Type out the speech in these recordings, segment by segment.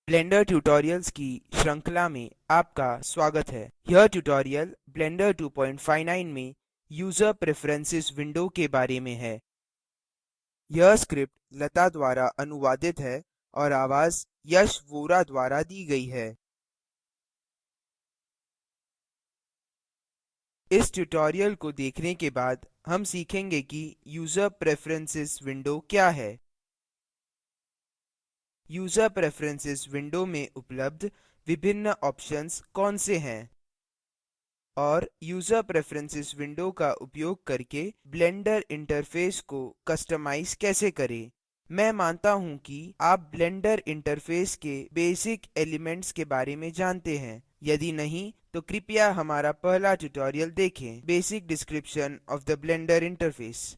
Blender tutorials की श्रृंखला में आपका स्वागत है। यह ट्यूटोरियल ब्लेंडर 259 में यूजर प्रेफरेंसेस विंडो के बारे में है। यह स्क्रिप्ट लता द्वारा अनुवादित है और आवाज यश वोरा द्वारा दी गई है। इस ट्यूटोरियल को देखने के बाद हम सीखेंगे कि यूजर प्रेफरेंसेस विंडो क्या है। यूजर प्रेफरेंसेस विंडो में उपलब्ध विभिन्न ऑप्शंस कौन से हैं और यूजर प्रेफरेंसेस विंडो का उपयोग करके ब्लेंडर इंटरफेस को कस्टमाइज कैसे करें। मैं मानता हूं कि आप ब्लेंडर इंटरफेस के बेसिक एलिमेंट्स के बारे में जानते हैं। यदि नहीं, तो कृपया हमारा पहला ट्यूटोरियल देखें, basic description of the blender interface.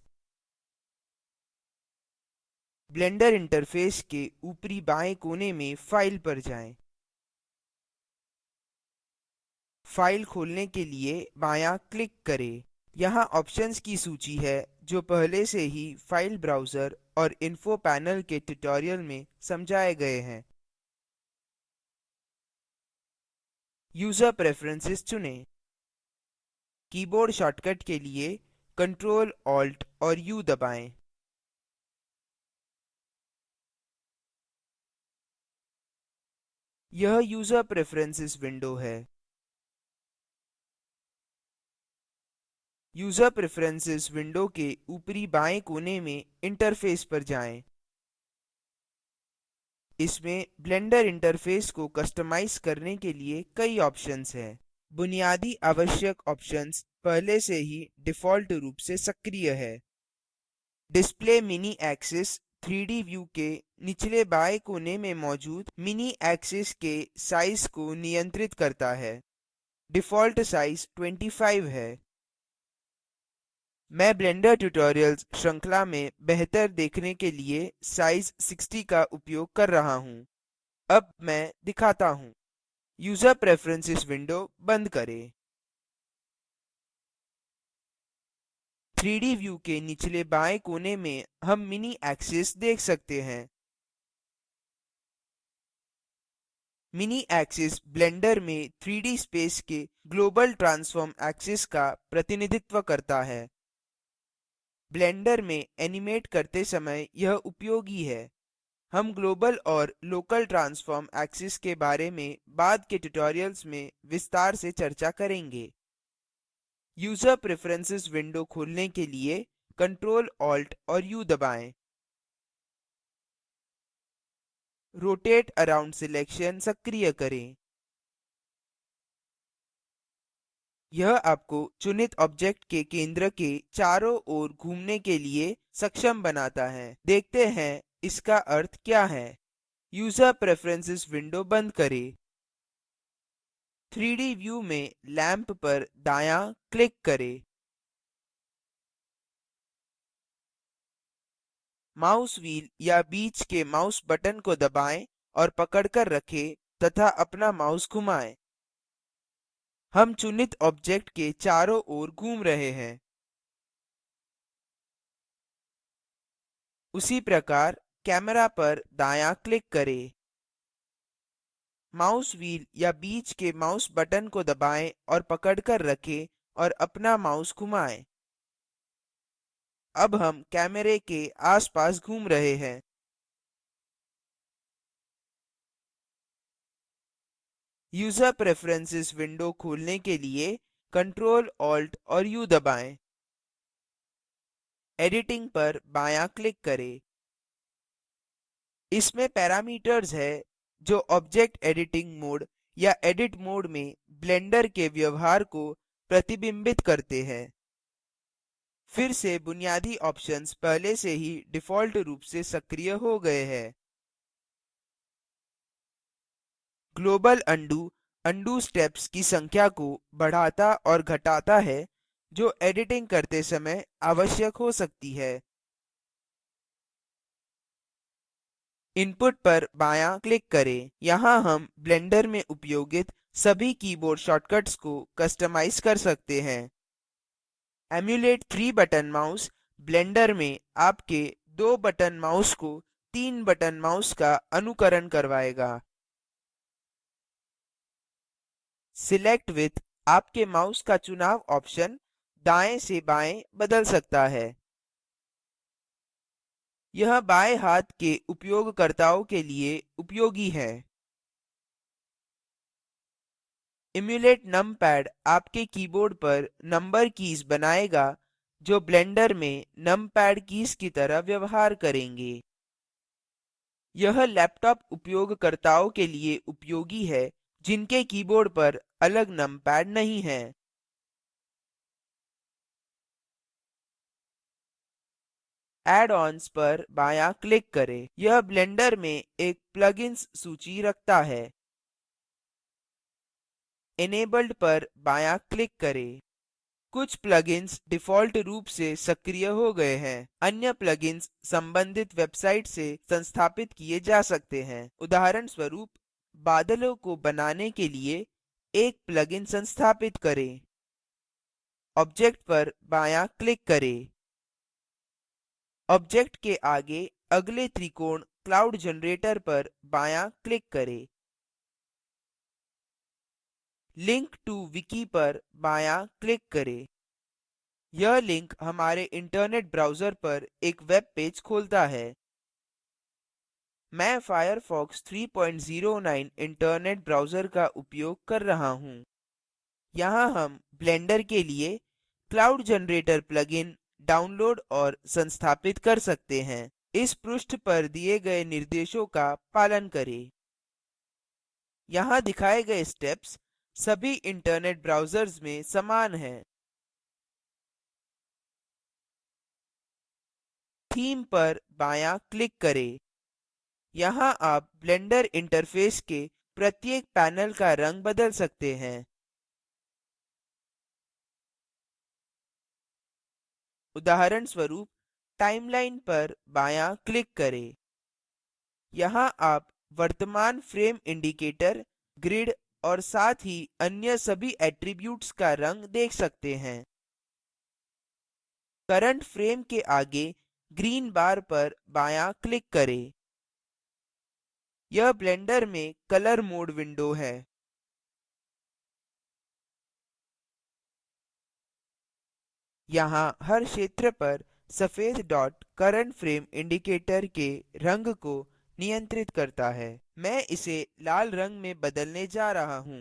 Blender interface के ऊपरी बाएं कोने में फाइल पर जाएं। फाइल खोलने के लिए बायाँ क्लिक करें। यहाँ ऑप्शंस की सूची है जो पहले से ही फाइल ब्राउज़र और इन्फो पैनल के ट्यूटोरियल में समझाए गए हैं। यूजर प्रेफरेंसेस चुनें। कीबोर्ड शॉर्टकट के लिए Ctrl Alt और U दबाएँ। यह यूजर प्रेफरेंसेस विंडो है। यूजर प्रेफरेंसेस विंडो के ऊपरी बाएं कोने में इंटरफेस पर जाएं। इसमें ब्लेंडर इंटरफेस को कस्टमाइज करने के लिए कई ऑप्शंस हैं। बुनियादी आवश्यक ऑप्शंस पहले से ही डिफ़ॉल्ट रूप से सक्रिय है। डिस्प्ले मिनी एक्सिस 3डी व्यू के निचले बाएं कोने में मौजूद मिनी एक्सिस के साइज को नियंत्रित करता है। डिफ़ॉल्ट साइज 25 है। मैं ब्लेंडर ट्यूटोरियल्स श्रृंखला में बेहतर देखने के लिए साइज 60 का उपयोग कर रहा हूँ। अब मैं दिखाता हूँ। यूजर प्रेफरेंसेस विंडो बंद करें। 3डी व्यू के निचले बाएं कोने में हम मिनी एक्सिस देख सकते हैं। मिनी एक्सिस ब्लेंडर में 3डी स्पेस के ग्लोबल ट्रांसफॉर्म एक्सिस का प्रतिनिधित्व करता है। ब्लेंडर में एनिमेट करते समय यह उपयोगी है। हम ग्लोबल और लोकल ट्रांसफॉर्म एक्सिस के बारे में बाद के ट्यूटोरियल्स में विस्तार से चर्चा करेंगे। यूजर प्रेफरेंसेस विंडो खोलने के लिए Ctrl Alt और U दबाएँ। रोटेट अराउंड सिलेक्शन सक्रिय करें। यह आपको चुनित ऑब्जेक्ट के केंद्र के चारों ओर घूमने के लिए सक्षम बनाता है। देखते हैं इसका अर्थ क्या है। यूजर प्रेफरेंसेस विंडो बंद करें। 3डी व्यू में लैंप पर दायाँ क्लिक करें। माउस व्हील या बीच के माउस बटन को दबाएं और पकड़कर रखें तथा अपना माउस घुमाएं। हम चुनित ऑब्जेक्ट के चारों ओर घूम रहे हैं। उसी प्रकार कैमरा पर दायाँ क्लिक करें। माउस व्हील या बीच के माउस बटन को दबाएं और पकड़कर रखें और अपना माउस घुमाएं। अब हम कैमरे के आसपास घूम रहे हैं। यूजर प्रेफरेंसेस विंडो खोलने के लिए Ctrl Alt और U दबाएँ। एडिटिंग पर बायाँ क्लिक करें। इसमें पैरामीटर्स है जो ऑब्जेक्ट एडिटिंग मोड या एडिट मोड में ब्लेंडर के व्यवहार को प्रतिबिंबित करते हैं। फिर से बुनियादी ऑप्शंस पहले से ही डिफ़ॉल्ट रूप से सक्रिय हो गए हैं। ग्लोबल अंडू अंडू स्टेप्स की संख्या को बढ़ाता और घटाता है, जो एडिटिंग करते समय आवश्यक हो सकती है। इनपुट पर बायाँ क्लिक करें। यहाँ हम ब्लेंडर में उपयोगित सभी कीबोर्ड शॉर्टकट्स को कस्टमाइज कर सकते हैं। एम्यूलेट 3 बटन माउस ब्लेंडर में आपके 2 बटन माउस को 3 बटन माउस का अनुकरण करवाएगा। सिलेक्ट विथ आपके माउस का चुनाव ऑप्शन दाएं से बाएं बदल सकता है। यह बाएं हाथ के उपयोगकर्ताओं के लिए उपयोगी है। इम्यूलेट नमपैड आपके कीबोर्ड पर नंबर कीज बनाएगा जो ब्लेंडर में नमपैड कीज की तरह व्यवहार करेंगे। यह लैपटॉप उपयोगकर्ताओं के लिए उपयोगी है जिनके कीबोर्ड पर अलग नमपैड नहीं है। ऐड-ऑन्स पर बायाँ क्लिक करें। यह ब्लेंडर में एक प्लगइन्स सूची रखता है। इनेबल्ड पर बायाँ क्लिक करें। कुछ प्लगइन्स डिफ़ॉल्ट रूप से सक्रिय हो गए हैं। अन्य प्लगइन्स संबंधित वेबसाइट से संस्थापित किए जा सकते हैं। उदाहरण स्वरूप, बादलों को बनाने के लिए एक प्लगइन संस्थापित करें। ऑब्जेक्ट पर बायाँ क्लिक करें। ऑब्जेक्ट के आगे अगले त्रिकोण क्लाउड जनरेटर पर बायाँ क्लिक करें। लिंक टू विकी पर बायाँ क्लिक करें। यह लिंक हमारे इंटरनेट ब्राउज़र पर एक वेब पेज खोलता है। मैं फायरफॉक्स 309 इंटरनेट ब्राउज़र का उपयोग कर रहा हूँ। यहाँ हम ब्लेंडर के लिए क्लाउड जनरेटर प्लगइन डाउनलोड और संस्थापित कर सकते हैं। इस पृष्ठ पर दिए गए निर्देशों का पालन करें। यहाँ दिखाए गए स्टेप्स सभी इंटरनेट ब्राउज़र्स में समान हैं। थीम पर बायाँ क्लिक करें। यहाँ आप ब्लेंडर इंटरफेस के प्रत्येक पैनल का रंग बदल सकते हैं। उदाहरण स्वरूप, टाइमलाइन पर बायाँ क्लिक करें। यहाँ आप वर्तमान फ्रेम इंडिकेटर, ग्रिड और साथ ही अन्य सभी एट्रीब्यूट्स का रंग देख सकते हैं। करंट फ्रेम के आगे ग्रीन बार पर बायाँ क्लिक करें। यह ब्लेंडर में कलर मोड विंडो है। यहाँ हर क्षेत्र पर सफेद डॉट करंट फ्रेम इंडिकेटर के रंग को नियंत्रित करता है। मैं इसे लाल रंग में बदलने जा रहा हूँ।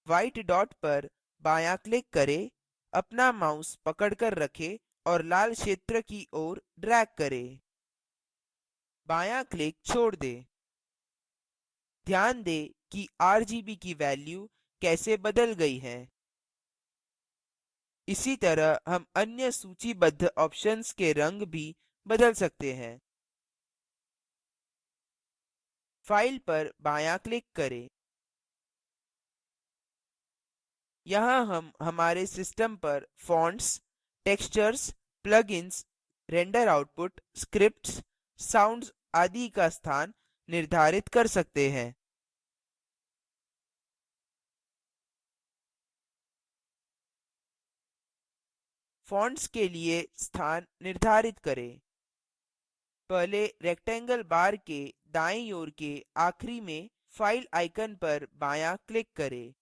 व्हाइट डॉट पर बायाँ क्लिक करें, अपना माउस पकड़कर रखें और लाल क्षेत्र की ओर ड्रैग करें। बायाँ क्लिक छोड़ दें। ध्यान दें कि आरजीबी की वैल्यू कैसे बदल गई है। इसी तरह हम अन्य सूचीबद्ध ऑप्शन्स के रंग भी बदल सकते हैं। फाइल पर बायाँ क्लिक करें। यहाँ हम हमारे सिस्टम पर fonts, textures, plugins, render output, scripts, sounds आदि का स्थान निर्धारित कर सकते हैं। फॉन्ट्स के लिए स्थान निर्धारित करें। पहले रेक्टेंगल बार के दाईं ओर के आखिरी में फाइल आइकन पर बायाँ क्लिक करें।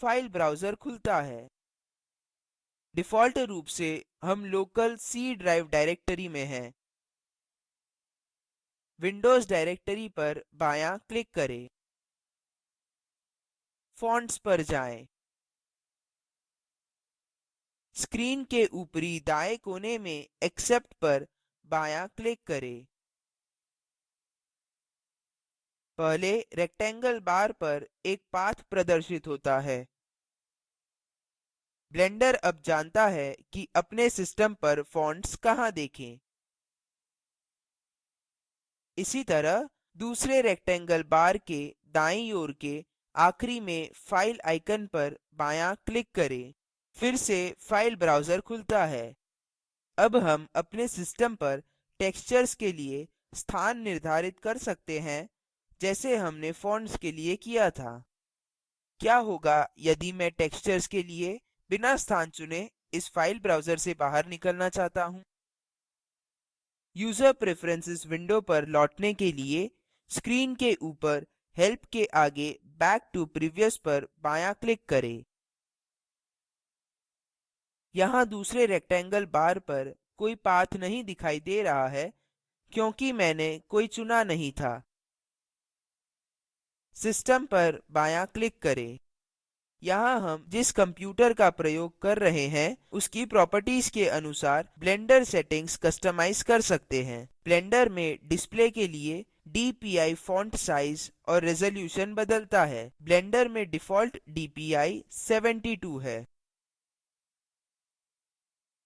फाइल ब्राउज़र खुलता है। डिफ़ॉल्ट रूप से हम लोकल सी ड्राइव डायरेक्टरी में हैं। विंडोज़ डायरेक्टरी पर बायाँ क्लिक करें। फॉन्ट्स पर जाएँ। स्क्रीन के ऊपरी दाएँ कोने में एक्सेप्ट पर बायाँ क्लिक करें। पहले रेक्टेंगल बार पर एक पाथ प्रदर्शित होता है। ब्लेंडर अब जानता है कि अपने सिस्टम पर फॉन्ट्स कहाँ देखें। इसी तरह दूसरे रेक्टेंगल बार के दाईं ओर के आखिरी में फाइल आइकन पर बायाँ क्लिक करें। फिर से फाइल ब्राउज़र खुलता है। अब हम अपने सिस्टम पर टेक्सचर्स के लिए स्थान निर्धारित कर सकते हैं, जैसे हमने फॉन्ट्स के लिए किया था। क्या होगा यदि मैं टेक्सचर्स के लिए बिना स्थान चुने इस फाइल ब्राउज़र से बाहर निकलना चाहता हूँ? यूज़र प्रेफरेंसेस विंडो पर लौटने के लिए स्क्रीन के ऊपर हेल्प के आगे बैक टू प्रीवियस पर बायाँ क्लिक करें। यहाँ दूसरे रेक्टेंगल बार पर कोई पाथ नहीं दिखाई दे रहा है क्योंकि मैंने कोई चुना नहीं था। सिस्टम पर बायाँ क्लिक करें। यहाँ हम जिस कंप्यूटर का प्रयोग कर रहे हैं उसकी प्रॉपर्टीज के अनुसार ब्लेंडर सेटिंग्स कस्टमाइज कर सकते हैं। ब्लेंडर में डिस्प्ले के लिए DPI फॉन्ट साइज और रेजोल्यूशन बदलता है। ब्लेंडर में डिफॉल्ट DPI 72 है।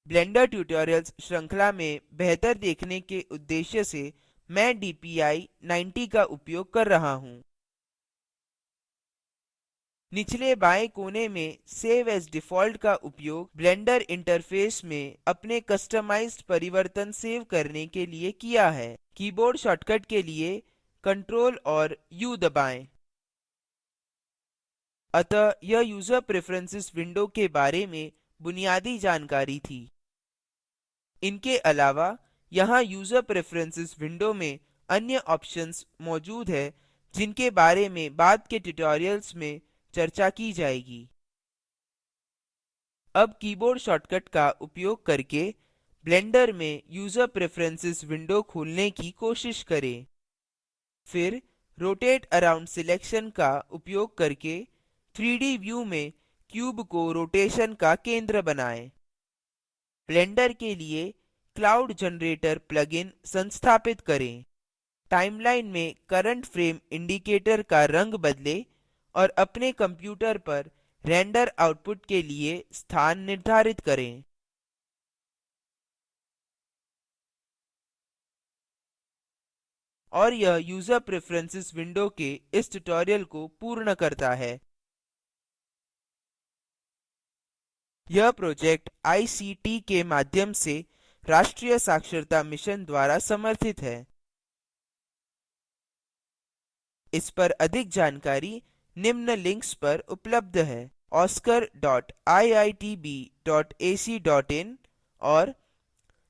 ब्लेंडर ट्यूटोरियल्स श्रृंखला में बेहतर देखने के उद्देश्य से मैं DPI 90 का उपयोग कर रहा हूँ। निचले बाएं कोने में सेव एज डिफॉल्ट का उपयोग ब्लेंडर इंटरफेस में अपने कस्टमाइज्ड परिवर्तन सेव करने के लिए किया है। कीबोर्ड शॉर्टकट के लिए Ctrl और U दबाएं। अतः यह यूजर प्रेफरेंसेस विंडो के बारे में बुनियादी जानकारी थी। इनके अलावा यहाँ यूजर प्रेफरेंसेस विंडो में अन्य ऑप्शंस मौजूद है जिनके बारे में बाद के ट्यूटोरियल्स में चर्चा की जाएगी। अब कीबोर्ड शॉर्टकट का उपयोग करके ब्लेंडर में यूजर प्रेफरेंसेस विंडो खोलने की कोशिश करें। फिर रोटेट अराउंड सिलेक्शन का उपयोग करके 3D व्यू में क्यूब को रोटेशन का केंद्र बनाएँ। ब्लेंडर के लिए क्लाउड जनरेटर प्लगइन संस्थापित करें। टाइमलाइन में करंट फ्रेम इंडिकेटर का रंग बदलें और अपने कंप्यूटर पर रेंडर आउटपुट के लिए स्थान निर्धारित करें। और यह यूजर प्रेफरेंसेस विंडो के इस ट्यूटोरियल को पूर्ण करता है। यह प्रोजेक्ट आईसीटी के माध्यम से राष्ट्रीय साक्षरता मिशन द्वारा समर्थित है। इस पर अधिक जानकारी निम्न लिंक्स पर उपलब्ध है oscar.iitb.ac.in और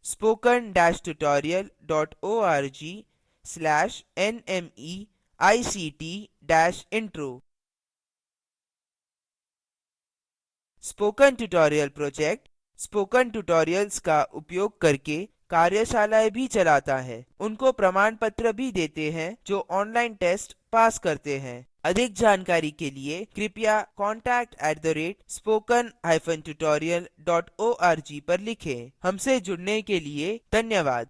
spoken-tutorial.org/nmeict-intro। Spoken tutorial project spoken tutorials का उपयोग करके कार्यशालाएँ भी चलाता है। उनको प्रमाण पत्र भी देते हैं जो ऑनलाइन टेस्ट पास करते हैं। अधिक जानकारी के लिए कृपया contact@spoken-tutorial.org पर लिखें। हमसे जुड़ने के लिए धन्यवाद।